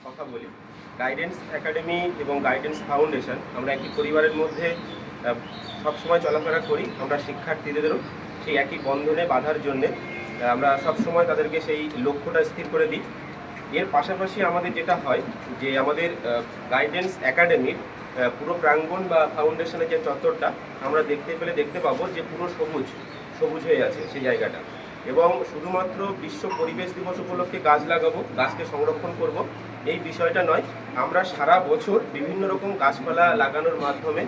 কথা বলি। Guidance academy এবং গাইডেন্স ফাউন্ডেশন আমরা একই পরিবারের মধ্যে সবসময় চলাফেরা করি। আমরা শিক্ষার্থীদেরও সেই একই বন্ধনে বাঁধার জন্যে আমরা সবসময় তাদেরকে সেই লক্ষ্যটা স্থির করে দিই। এর পাশাপাশি আমাদের যেটা হয় যে আমাদের গাইডেন্স একাডেমির পুরো প্রাঙ্গণ বা ফাউন্ডেশনের যে চত্বরটা আমরা দেখতে পাবো যে পুরো সবুজ হয়ে আছে সেই জায়গাটা। এবং শুধুমাত্র বিশ্ব পরিবেশ দিবস উপলক্ষে গাছ লাগাবো, গাছকে সংরক্ষণ করব, এই বিষয়টা নয়। আমরা সারা বছর বিভিন্ন রকম গাছপালা লাগানোর মাধ্যমে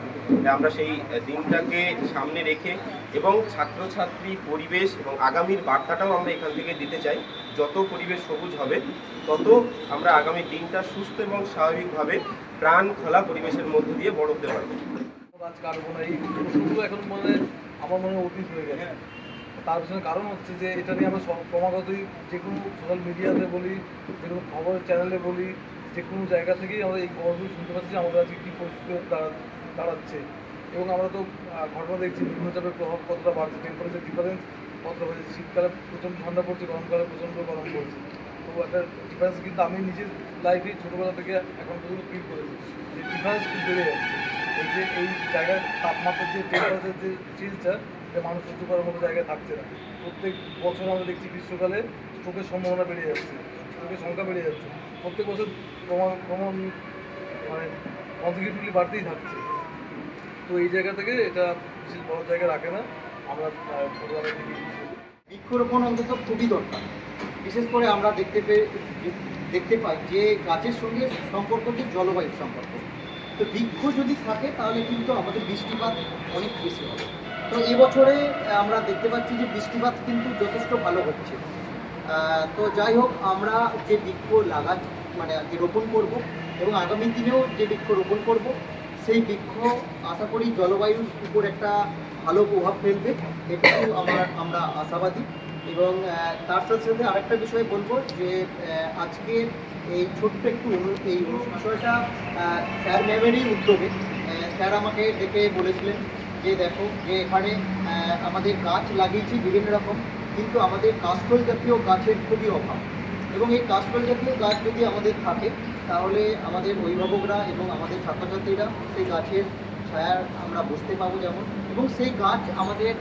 আমরা সেই দিনটাকে সামনে রেখে এবং ছাত্রছাত্রী, পরিবেশ এবং আগামীর বার্তাটাও আমরা এখান থেকে দিতে চাই। যত পরিবেশ সবুজ হবে তত আমরা আগামী দিনটা সুস্থ এবং স্বাভাবিকভাবে প্রাণ খোলা পরিবেশের মধ্য দিয়ে বড় হতে পারবো। গাছ কাটবো না, এই এখন আমার মনে অতীত হয়ে গেছে। তার পিছনে কারণ হচ্ছে যে এটা নিয়ে আমরা ক্রমাগতই যে কোনো সোশ্যাল মিডিয়াতে বলি, যে কোনো খবরের চ্যানেলে বলি, যে কোনো জায়গা থেকেই আমরা এই খবরগুলো শুনতে পাচ্ছি যে আমাদের আজকে কী পরিস্থিতি দাঁড়াচ্ছে। এবং আমরা তো ঘটনা দেখছি নিম্নচাপের প্রভাব কতটা বাড়ছে, টেম্পারেচার ডিফারেন্স কতটা হয়েছে। শীতকালে প্রচণ্ড ঠান্ডা পড়ছে, গরমকালে প্রচণ্ড গরম পড়ছে। তো একটা ডিফারেন্স কিন্তু আমি নিজের লাইফে ছোটোবেলা থেকে এখন পর্যন্ত ফিল করেছি যে ডিফারেন্স কিন্তু বেড়ে যাচ্ছে। এই জায়গার তাপমাত্রার যে টেম্পারেচার যে চেঞ্জটা, মানুষ সহ্য করার মতো জায়গায় থাকছে না। প্রত্যেক বছর আমরা দেখছি গ্রীষ্মকালে স্ট্রোকের সম্ভাবনা বেড়ে যাচ্ছে, স্ট্রোকের সংখ্যা বেড়ে যাচ্ছে। প্রত্যেক বছর ক্রমণ মানে কনজিকিউটিভলি বাড়তেই থাকছে। তো এই জায়গা থেকে এটা বিশেষ বড় জায়গা রাখে না। আমরা প্রোগ্রামের দিকে বৃক্ষরোপণ অন্তত খুবই দরকার। বিশেষ করে আমরা দেখতে পাই যে গাছের সঙ্গে সম্পর্ক হচ্ছে জলবায়ুর সম্পর্ক। তো বৃক্ষ যদি থাকে তাহলে কিন্তু আমাদের বৃষ্টিপাত অনেক বেশি হবে। তো এবছরে আমরা দেখতে পাচ্ছি যে বৃষ্টিপাত কিন্তু যথেষ্ট ভালো হচ্ছে। তো যাই হোক, আমরা যে বৃক্ষ রোপণ করব এবং আগামী দিনেও যে বৃক্ষ রোপণ করব, সেই বৃক্ষ আশা করি জলবায়ুর উপর একটা ভালো প্রভাব ফেলবে, এটাও আমরা আশাবাদী। এবং তার সাথে সাথে আরেকটা বিষয় বলবো যে আজকে এই ছোট্ট একটু এই বিষয়টা স্যার ম্যামেরই উদ্যোগে। স্যার আমাকে ডেকে বলেছিলেন যে দেখো যে এখানে আমাদের গাছ লাগিয়েছি বিভিন্ন রকম, কিন্তু আমাদের কাষ্ঠল জাতীয় গাছের খুবই অভাব। এবং এই কাষ্ঠল জাতীয় গাছ যদি আমাদের থাকে তাহলে আমাদের অভিভাবকরা এবং আমাদের ছাত্রছাত্রীরা সেই গাছের ছায়া আমরা বসতে পাবো যেমন, এবং সেই গাছ আমাদের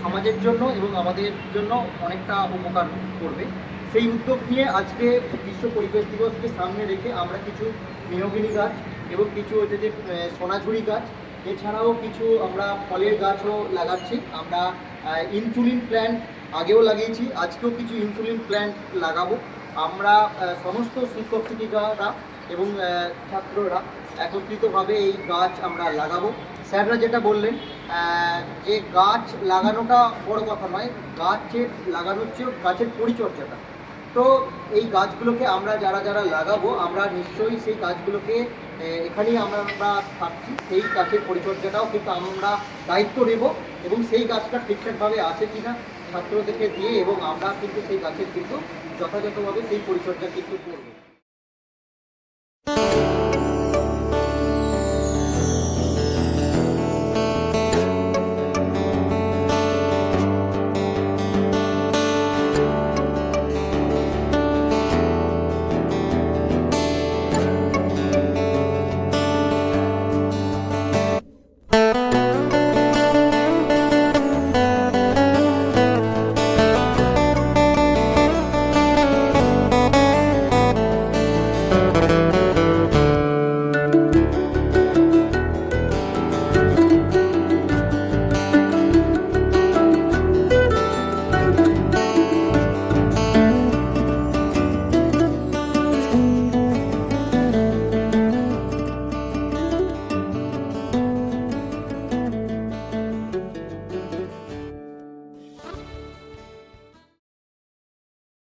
সমাজের জন্য এবং আমাদের জন্য অনেকটা উপকার করবে। সেই উদ্যোগ নিয়ে আজকে বিশ্ব পরিবেশ দিবসকে সামনে রেখে আমরা কিছু মেহগিনি গাছ এবং কিছু হচ্ছে যে সোনাঝুরি গাছ, এছাড়াও কিছু আমরা ফলের গাছও লাগাচ্ছি। আমরা ইনসুলিন প্ল্যান্ট আগেও লাগিয়েছি, আজকেও কিছু ইনসুলিন প্ল্যান্ট লাগাবো। আমরা সমস্ত শিক্ষক শিক্ষিকারা এবং ছাত্ররা একত্রিতভাবে এই গাছ আমরা লাগাবো। স্যাররা যেটা বললেন যে গাছ লাগানোটা বড় কথা নয়, গাছের লাগানোর চেয়েও গাছের পরিচর্যাটা। তো এই গাছগুলোকে আমরা যারা লাগাবো, আমরা নিশ্চয়ই সেই গাছগুলোকে এখানেই আমরা থাকছি, সেই গাছের পরিচর্যাটাও কিন্তু আমরা দায়িত্ব নেব এবং সেই গাছটা ঠিকঠাকভাবে আছে কিনা ছাত্রদেরকে দিয়ে, এবং আমরা কিন্তু সেই গাছের কিন্তু যথাযথভাবে সেই পরিচর্যা কিন্তু করব।